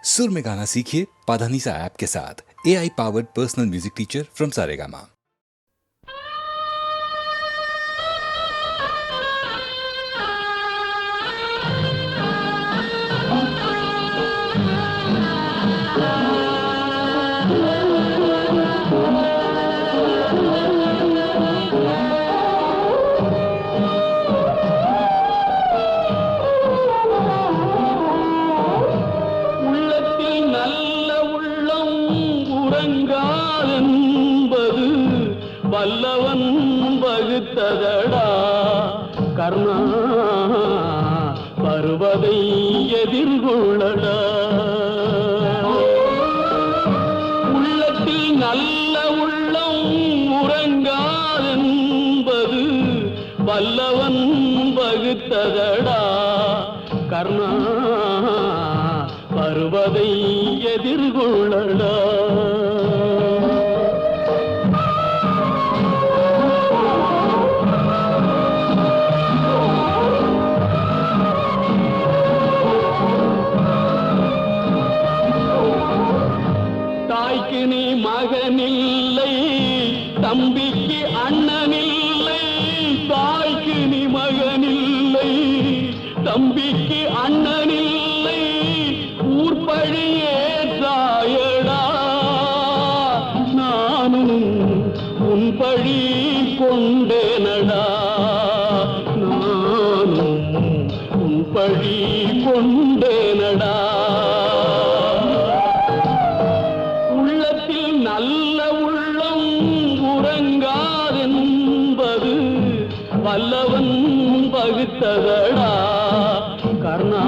सुर में गाना सीखिए पाधानीसा ऐप के साथ। AI powered personal music teacher from Saregama. வல்லவன் வகுத்ததடா கர்ணா வருவதை எதிர்கொள்ளடா. உள்ளத்தில் நல்ல உள்ளம் உறங்காதென்பது வல்லவன் வகுத்ததடா கர்ணா வருவதை எதிர்கொள்ளடா. மகனில்லை தம்பிக்கு அண்ணனில்லை, தாய்க்கு நீ மகனில்லை தம்பிக்கு அண்ணனில்லை, ஊர்பழியே தாயடா நானும் உன் பழி கொண்டேனடா, நானும் உன் பழி கொண்டேனடா. நல்ல உள்ளம் உறங்காதென்பது வல்லவன் வகுத்ததடா கர்ணா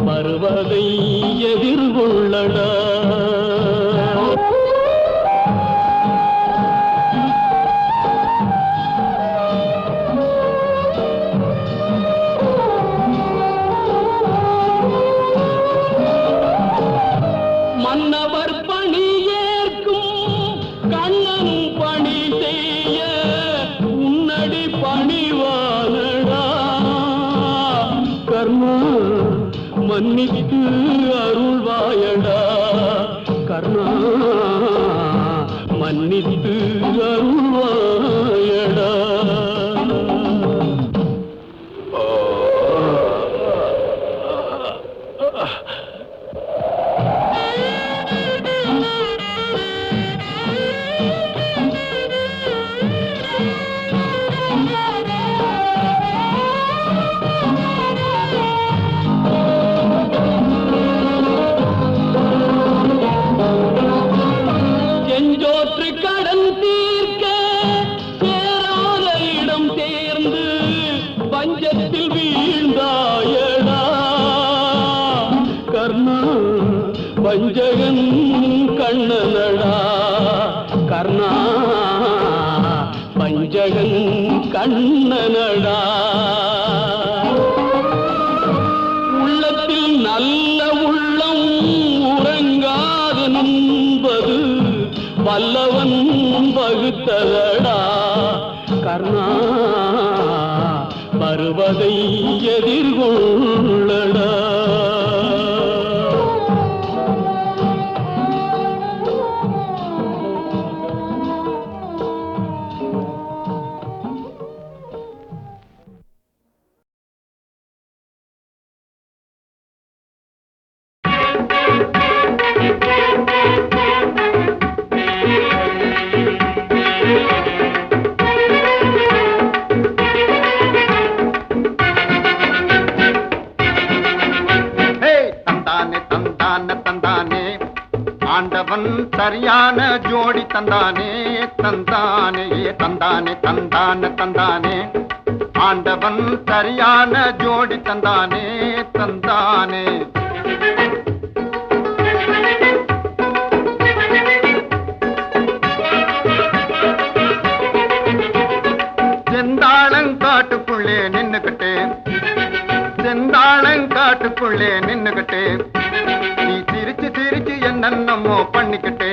வருவதை எதிர்கொள்ளடா. மன்னவர் பணி ஏற்கும் கண்ணனும் பணி செய்ய உன்னடி பணிவானடா கர்ணா மன்னித்து அருள்வாயடா கர்ணா மன்னித்து அருள்வாயடா. செஞ்சோற்று கடன் தீர்க்க சேராத இடம் சேர்ந்து பஞ்சத்தில் வீழ்ந்தாயடா கர்ணா பஞ்சகன் கண்ணனடா கர்ணா பஞ்சகன் கண்ணனடா. உள்ளத்தில் நல்ல உள்ளம் உறங்காதென்பது வல்லவன் வகுத்ததடா கர்ணா வருவதை எதிர்கொள்ளடா. ஆண்டவன் சரியான ஜோடி தந்தானே தந்தானே தந்தானே தந்தானே தந்தானே ஆண்டவன் சரியான ஜோடி தந்தானே தந்தானே. செந்தாளங்காட்டுக்குள்ளே நின்னுகிட்டே செந்தாளங்காட்டுக்குள்ளே நின்னுகிட்டே நீ சிரிச்சு சிரிச்சு என்னென்னமோ பண்ணிக்கிட்டு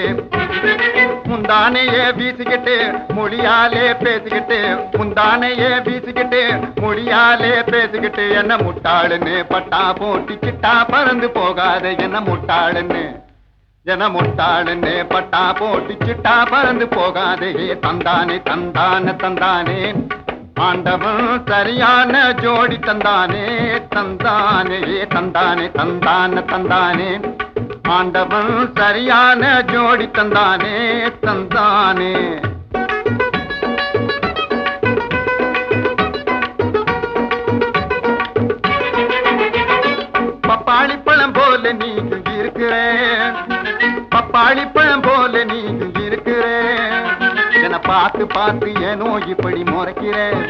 முந்தானையே வீசிக்கிட்டு மொழியாலே பேசிக்கிட்டு முந்தானையே வீசிக்கிட்டு மொழியாலே பேசிக்கிட்டு என்ன முட்டாளுன்னு பட்டா போட்டி சிட்டா பறந்து போகாத என்ன முட்டாளுன்னு பட்டா போட்டி சிட்டா பறந்து போகாதே தந்தானே தந்தானே தந்தானே ஆண்டவன் சரியான ஜோடி தந்தானே தந்தானே தந்தானே தந்தானே தந்தானே ஆண்டவன் சரியான ஜோடி தந்தானே தந்தானே பப்பாளி பழம் போல நீங்க இருக்கிறேன் பப்பாளி பழம் போல நீங்க இருக்கிறேன் என பார்த்து பார்த்து ஏனோ இப்படி முறைக்கிறேன்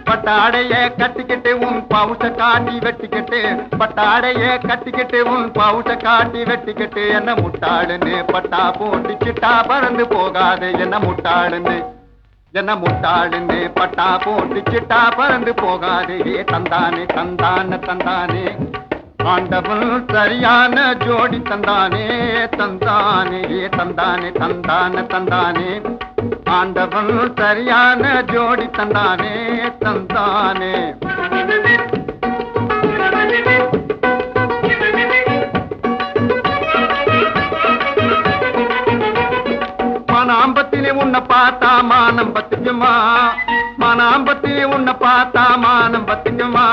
பட்டாடைய கட்டிக்கிட்டு உன் பவுச காட்டி வெட்டிக்கிட்டு பட்டாடைய கட்டிக்கிட்டு உன் பவுச காட்டி வெட்டிக்கிட்டு என்ன முட்டாளுன்னு பட்டா போட்டு சிட்டா பறந்து போகாது என்ன முட்டாளுன்னு பட்டா போட்டு சிட்டா பறந்து போகாது தந்தானே தந்தானே தந்தானே ஆண்டவன் சரியான ஜோடி தந்தானே தந்தானே தந்தானே தந்தானே தந்தானே ஆண்டவன் சரியான ஜோடி தந்தானே தந்தானே மனாம்பத்திலே உன்னை பார்த்தா மானம் பத்துக்குமா மனாம்பத்திலே உன்னை பார்த்தா மானம் பத்துக்குமா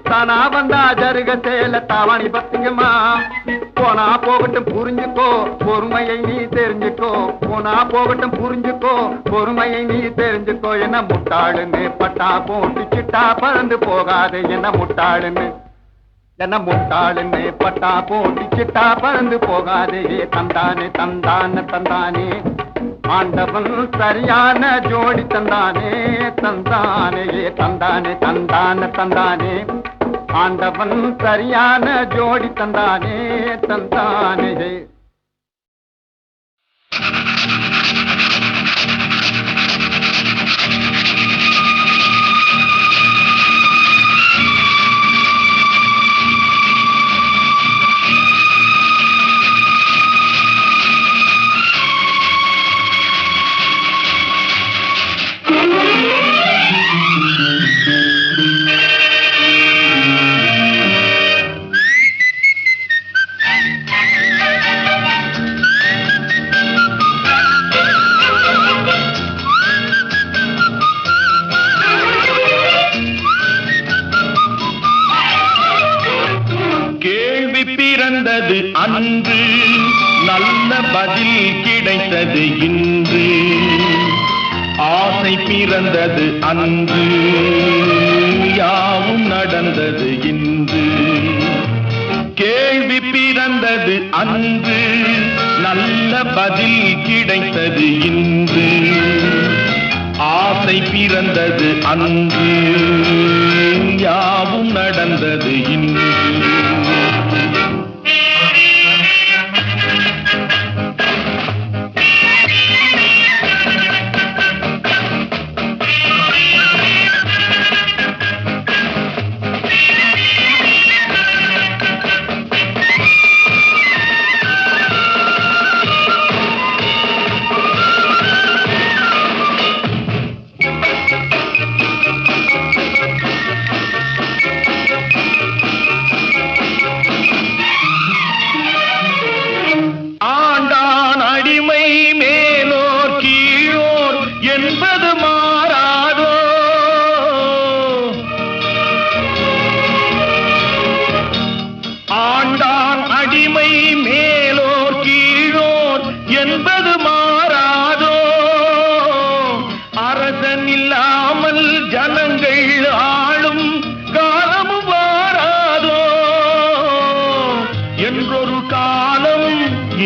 தானா வந்தா ஜருக சேல தாவாணி பத்துக்குமா போனா போகட்டும் புரிஞ்சுக்கோ பொறுமையை நீ தெரிஞ்சுக்கோ போனா போகட்டும் புரிஞ்சுக்கோ பொறுமையை நீ தெரிஞ்சுக்கோ என்ன முட்டாளுன்னு பட்டா போட்டு சிட்டா பறந்து போகாது என்ன முட்டாளுன்னு பட்டா போட்டு சிட்டா பறந்து போகாதே தந்தானே தந்தானே தந்தானே ஆண்டவன் சரியான ஜோடி தந்தானே தந்தானே தந்தானே தந்தானே தந்தானே ஆண்டவன் சரியான ஜோடி தந்தானே தந்தானே அன்று நல்ல பதில் கிடைத்தது இன்று ஆசை பிறந்தது அன்று யாவும் நடந்தது இன்று கேள்வி பிறந்தது அன்று நல்ல பதில் கிடைத்தது இன்று ஆசை பிறந்தது அன்று யாவும் நடந்தது இன்று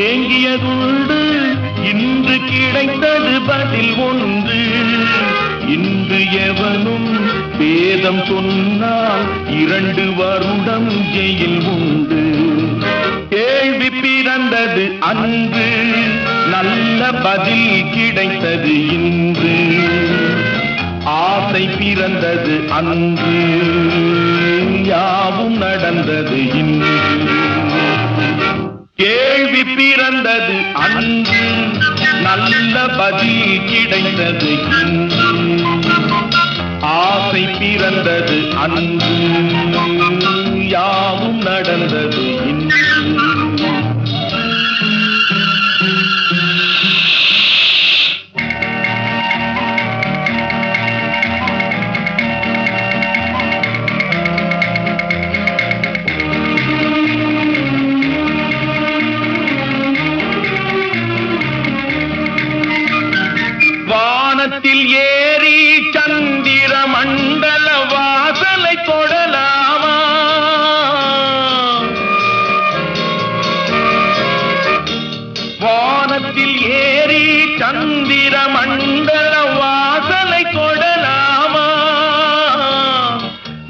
ஏங்கியதுண்டு இன்று கிடைத்தது பதில் ஒன்று இன்று எவனும் வேதம் சொன்னால் 2 வருடம் ஜெயில் உண்டு கேள்வி பிறந்தது அன்று நல்ல பதில் கிடைத்தது இன்று ஆசை பிறந்தது அன்று யாவும் நடந்தது இன்று கேள்வி பிறந்தது அன்று, நல்ல பதில் கிடைத்தது இன்று. ஆசை பிறந்தது அன்று, யாவும் நடந்தது இன்று. வானத்தில் ஏறி சந்திர மண்டல வாசலை தொடலாமா? வானத்தில் ஏறி சந்திர மண்டல வாசலை தொடலாமா?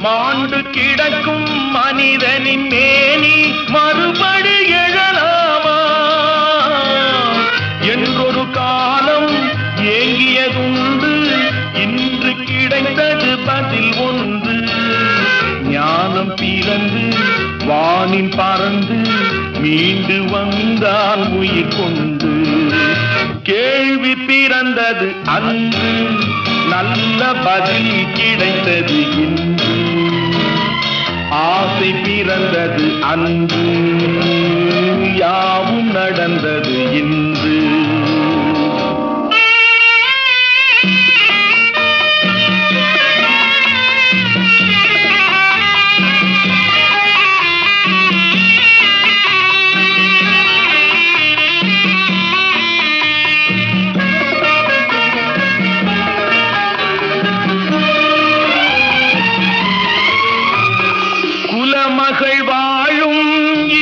மாண்டு கிடக்கும் மனிதனின் மேனி மறுபடி எழலாமா? என்றொரு காலம் ஏங்கியதுண்டு, இன்று கிடைத்தது பதில் ஒன்று. ஞானம் பிறந்து வானில் பறந்து மீண்டு வந்தால் உயிர் கொண்டு. கேள்வி பிறந்தது அன்று, நல்ல பதில் கிடைத்தது இன்று. ஆசை பிறந்தது அன்று, யாவும் நடந்தது இன்று. குலமகள் வாழும்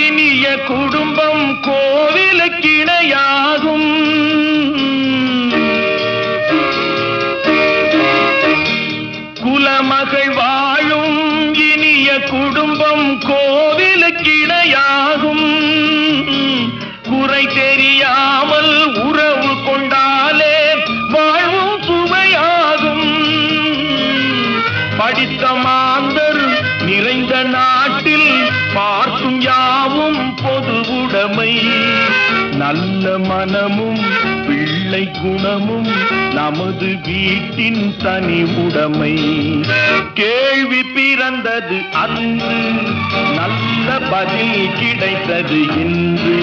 இனிய குடும்பம் கோவிலுக்கிணையாகும். குலமகள் வாழும் இனிய குடும்பம் கோவிலுக்கிணையாகும். குறை தெரியாமல் உறவு கொண்டாலே வாழ்வும் சுவையாகும். படித்த மாந்தர் நிறைந்த நாட்டில் பார்க்கும் யாவும் பொது உடைமை. நல்ல மனமும் பிள்ளை குணமும் நமது வீட்டின் தனி உடைமை. கேள்வி பிறந்தது அன்று, நல்ல பதில் கிடைத்தது இன்று.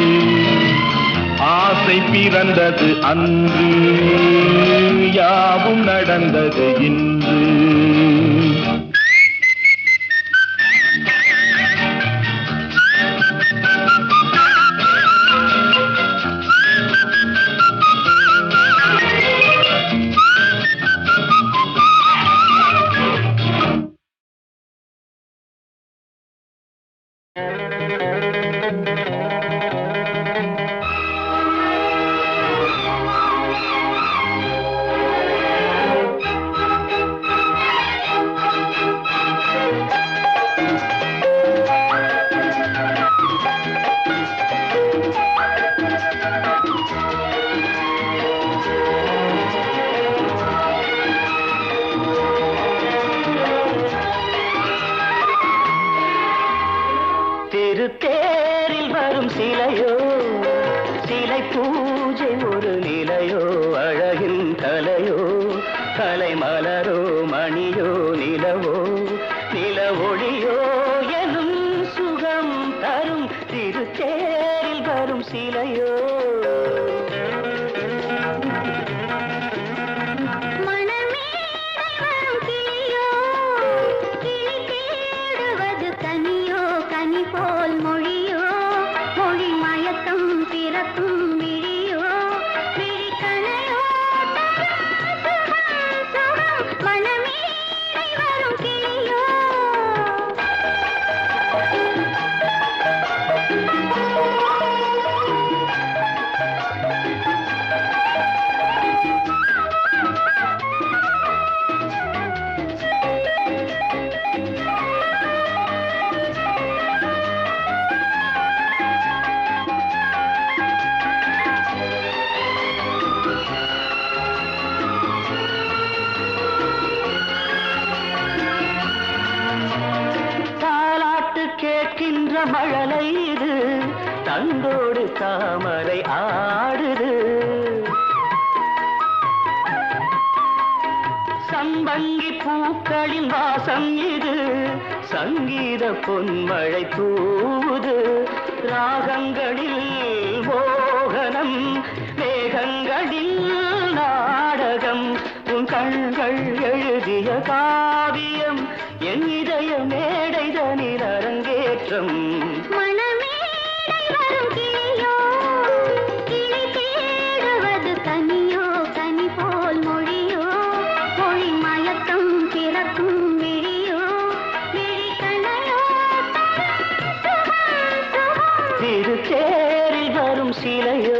ஆசை பிறந்தது அன்று, யாவும் நடந்தது இன்று. திருத்தேரில் வரும் சிலையோ, சிலை பூஜை ஒரு நிலையோ, அழகின் கலையோ, கலை மலரோ, மணியோ, நிலவோ, நில ஒளியோ எனும் சுகம் தரும் திருத்தேரில் வரும் சிலையோ. தந்தோடு தாமரை ஆடுது. சம்பங்கி பூக்களின் வாசம் இது, சங்கீத பொன்மழை தூவுது. ராகங்களில் மோகனம், மேகங்களில் நாடகம். உன் கண்கள் எழுதிய காவியம், என் இதய மேடைதனில் அரங்கேற்றம். திருத்தேரில் வரும் சிலையோ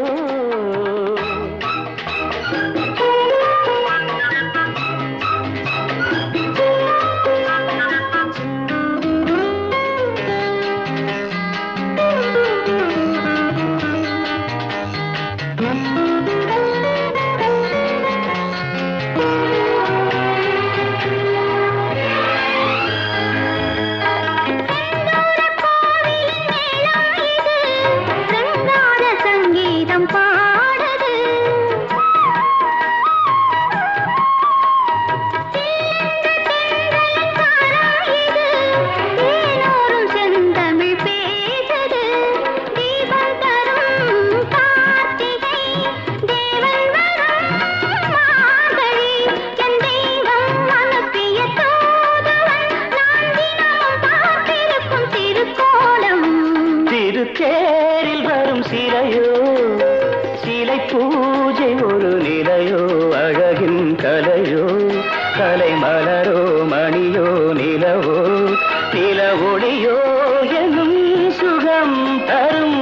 தேரில் வரும் சிலையோ, சிலை பூஜை ஒரு நிலையோ. அழகின் கலையோ, கலை மலரோ, மணியோ, நிலவோ, நில ஒளியோ எனும் சுகம் தரும்.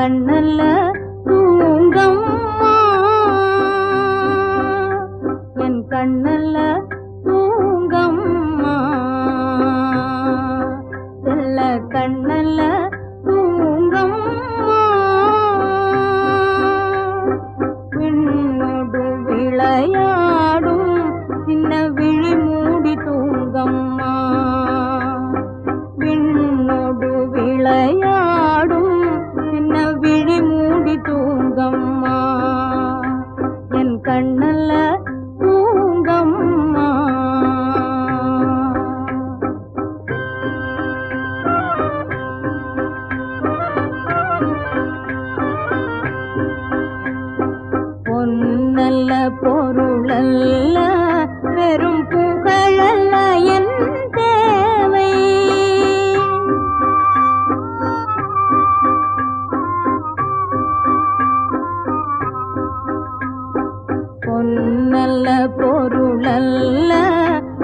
கண்ணல்ல தூங்கம்மா என் கண்ணல்ல தூங்கம்மா செல்ல கண்ணல்ல தூங்கம்மா விண்ணோடு விளையாடும் சின்ன விழி மூடி தூங்கம்மா விண்ணோடு விளையாடும் சின்ன விழி மூடி தூங்கம்மா என் கண்ணல்ல தூங்கம்மா பொன்னல்ல பொருளல்ல வெறும் புகழல்ல என் தேவை பொன்னல்ல பொருளல்ல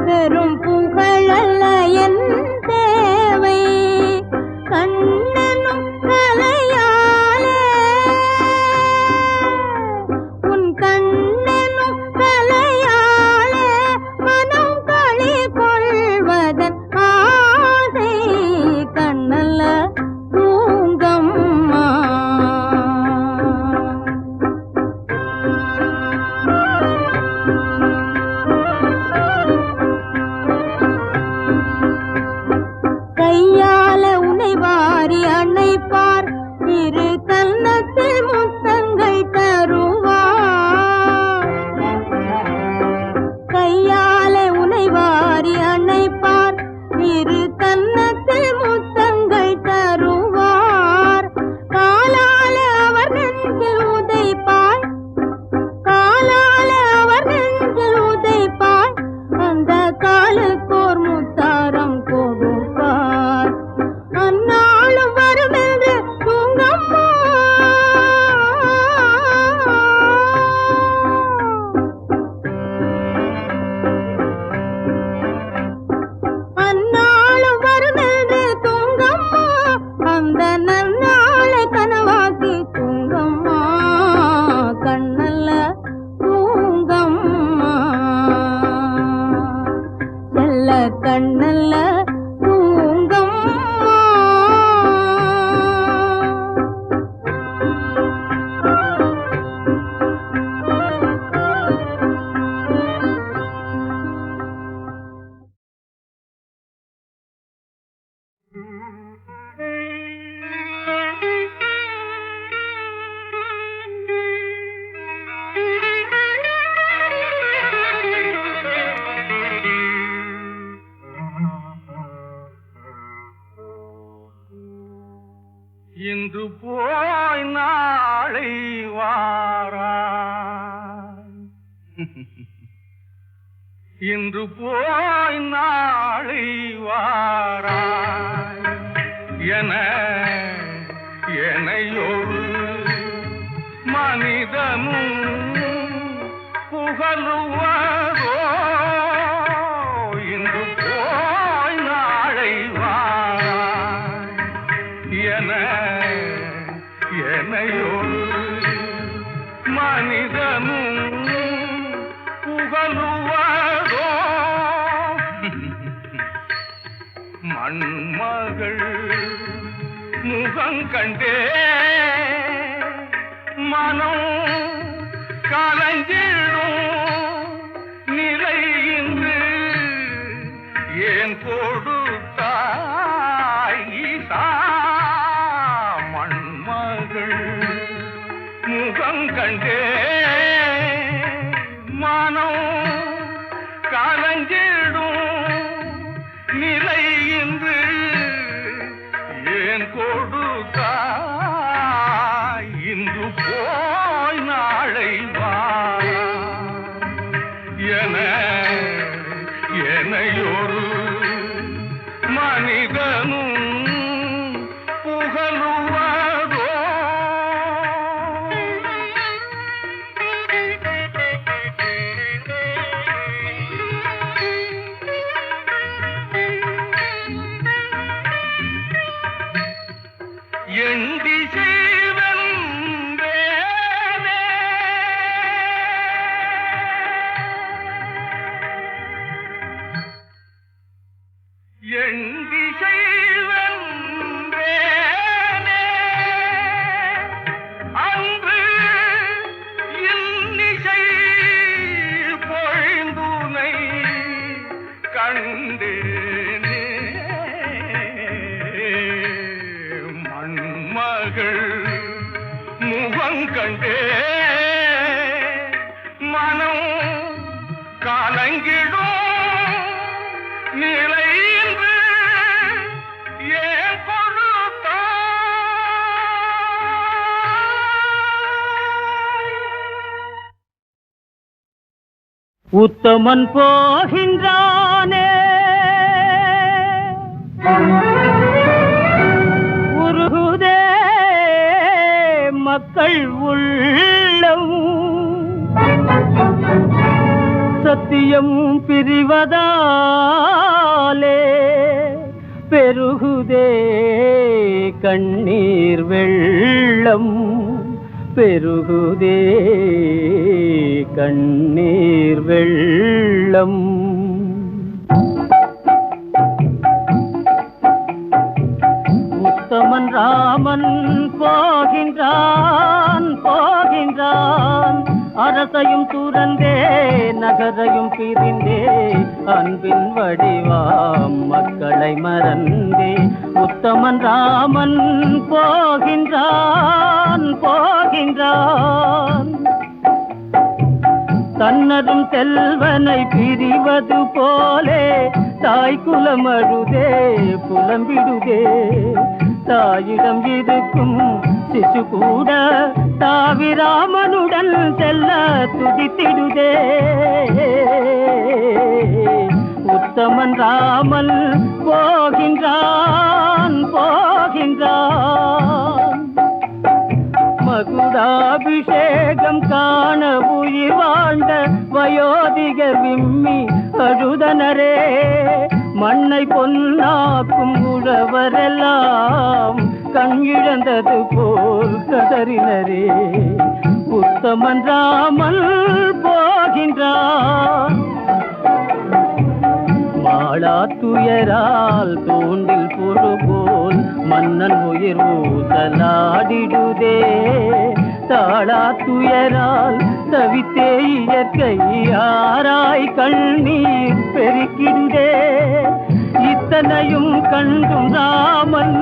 வெறும் புகழல்ல என் தேவை கண்ணனும் கலையாலே உன் கண்ணனும் கலையாலே மனம் களி கொள்வதன் ஆசை கண்ணல்ல தூங்கம்மா கையால உன்னை வாரி அணைப்பார் இரு கன்னத்தில் முத்தங்கள் தருவார் கையால உன்னை வாரி அணைப்பார் இரு கன்னத்தில் முத்தங்கள் தருவார் காலால அவர் நெஞ்சில் உதைப்பார் காலால அவர் நெஞ்சில் உதைப்பார் அந்த காலுக்கோர் முத்தாரம் கொடுப்பார் அந்நாளும் வரும் என்று தூங்கம்மா அந்நாளும் வரும் என்று தூங்கம்மா அந்த நன்னாளை கனவாக்கி தூங்கம்மா கண்ணல்ல தூங்கம்மா செல்ல கண்ணல்ல தூங்கம்மா இன்று போய் நாளை வாராய் இன்று போய் நாளை வாராய் எனையொரு மனிதனும் புகழுவதோ இன்று போய் நாளை வாராய் எனையொரு மனிதனும் புகழுவதோ மண்மகள் முகங்கண்டே மனம் கலங்கிடும் நிலை இன்று ஏன் கொடுத்தாய் ஈசா மண்மகள் முகங்கண்டே மனம் கலங்கிடும் நிலை இன்று ஏன் கொடுத்தாய் இன்று போய் நாளை எனையொரு மனிதனும் புகழுவதோ எண்டி செய்வன் மகள் முகங்கண்டே மனம் காலங்கிடும் நிலையின்று ஏன் உத்தமன் போகின்றானே உருகுதே மக்கள் உள்ளம் சத்தியம் பிரிவதாலே பெருகுதே கண்ணீர் வெள்ளம் பெருகுதே கண்ணீர் வெள்ளம் உத்தமன் ராமன் போகின்றான் அரசையும் துறந்தே நகரையும் பிரிந்தே அன்பின் வடிவாம் மக்களை மறந்தே உத்தமன் ராமன் போகின்றான் தன்னரும் செல்வனை பிரிவது போலே தாய் குலம் அழுதே புலம்பிடுதே தாயிடம் இருக்கும் சிசு கூட தாவிராமனுடன் செல்ல துடித்திடுதே உத்தமன் ராமன் போகின்றான் மகுடாபிஷேகம் காண உயிர் வாழ்ந்த வயோதிகர் விம்மி அழுதனரே மண்ணை பொன்னாக்கும் உழவரெல்லாம் கண்ணிழந்தது போல் கதறினரே உத்தமன் ராமன் போகின்றான் மாளா துயரால் தூண்டில் பொறு போல் மன்னன் உயிர் ஊசலாடிடுதே தாளா துயரால் தவித்தே இயற்கை ஆராய் கண்ணீர் பெருக்கிடுதே இத்தனையும் கண்டும் ராமன்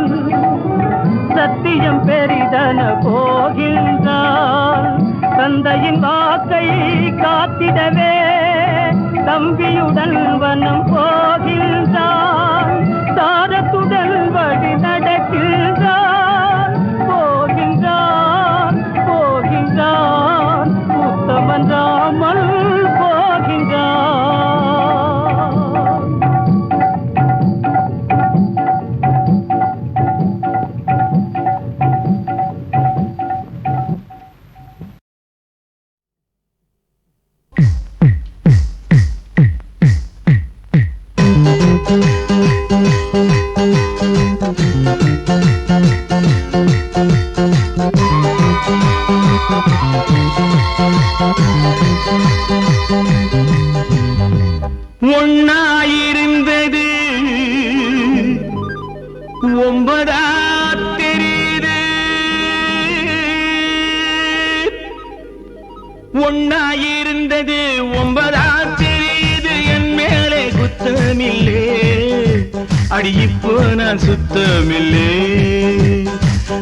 சத்தியம் பெரிதன போகின்றான் தந்தையின் வாக்கை காத்திடவே தம்பியுடன் வனம் போகின்றான் தாரத்துடன் வழி நடக்கின்றான் போகின்றான் உத்தமன் ராமன் போகின்றான் ஒன்னாயிருந்தது ஒன்பதா தெரியுது ஒன்னாயிருந்தது ஒன்பதா தெரியுது என் மேலே குத்தமில்லே அடி இப்போ நான் சுத்தமில்லே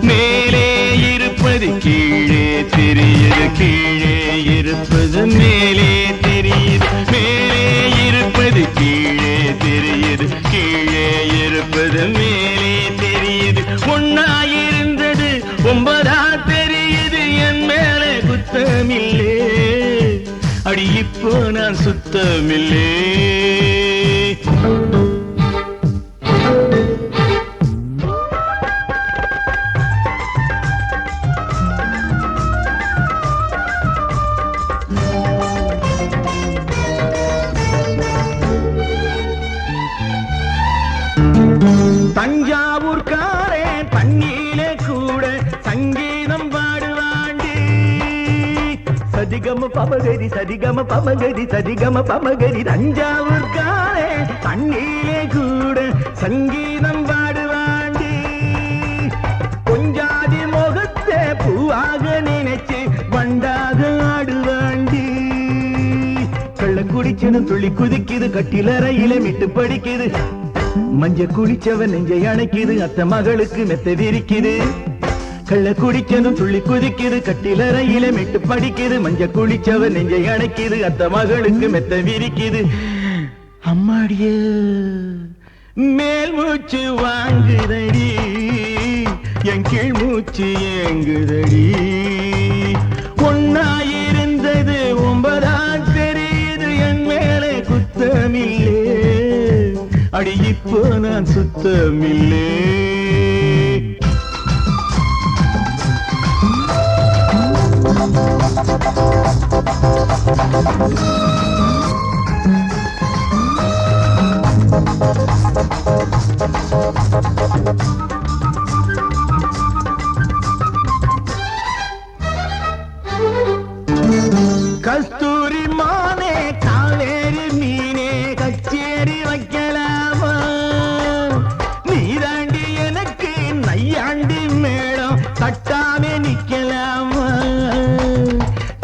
மேலே இருப்பது கீழே தெரியுது கீழே இருப்பது மேலே தெரியுது மேலே இருப்பது கீழே தெரியுது கீழே இருப்பது மேலே தெரியுது ஒன்னாயிருந்தது ஒன்பதா தெரியுது என் மேலே குத்தமில்லே அடி இப்போ நான் சுத்தமில்லே தஞ்சாவூர்காரே தண்ணியிலே கூட சங்கீதம் பாடுவாண்டி சதிகம பமகரி சதிகம பமகரி சதிகம பமகரி தஞ்சாவூர்காரே தண்ணியிலே கூட சங்கீதம் பாடுவாண்டி கொஞ்சாதி முகத்தை பூவாக நினைச்சு வண்டாக ஆடுவாண்டி கள்ள குடிச்சது துளி குதிக்குது கட்டிலறையில மிட்டு படிக்குது மஞ்ச குளிச்சவன் நெஞ்சை அணைக்குது அத்த மகளுக்கு மெத்த விரிக்குது கள்ள குடிக்கணும் துள்ளி குதிக்குது கட்டிலறையில மெட்டு படிக்குது மஞ்ச குளிச்சவ நெஞ்சை அணைக்குது அத்த மகளுக்கு மெத்த விரிக்குது அம்மாடிய மேல் மூச்சு வாங்குதடி என் கீழ் மூச்சு ஏங்குதடி ஒன்னாயிருந்தது 9 தெரியுது என் மேலே குத்தமில்லே அடி இப்போ நான் சுத்தமில்லே கஸ்தூரி மானே காவேரி மீனே கச்சேரி வைக்கலாமா நீதாண்டி எனக்கு நையாண்டி மேளம் தட்டாமே நிக்கலாமா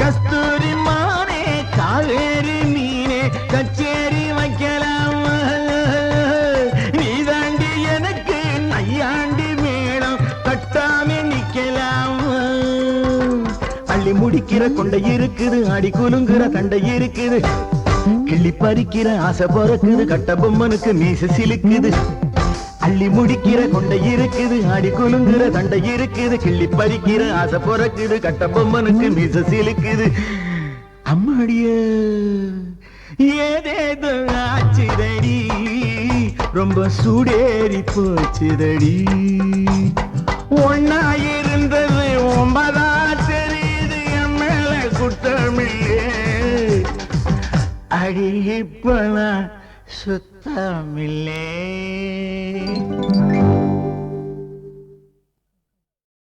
கஸ்தூரி மானே காவேரி மீனே கச்சேரி வைக்கலாமா நீதாண்டி எனக்கு நையாண்டி மேளம் தட்டாமே நிக்கலாமா அள்ளி முடிக்கிற கொண்டை இருக்குது அடி குலுங்குற தண்டை இருக்குது கிள்ளி பறிக்கிற ஆசை பிறக்குது கட்ட பொம்மனுக்கு மீச சிலுக்குது அள்ளி முடிக்கிற கொண்டை இருக்குது அடி குலுங்குற தண்டை இருக்குது கிள்ளி பறிக்கிற ஆசை பிறக்குது கட்ட பொம்மனுக்கு மீச சிலுக்குது அம்மாடிய ஏதேதோ ஆச்சுதடி ரொம்ப சூடேறி போச்சுதடி ஒன்னாயிருந்தது 9 தெரியுது என் மேல குற்றமில்லே அடி இப்ப நான் சுத்தமில்லே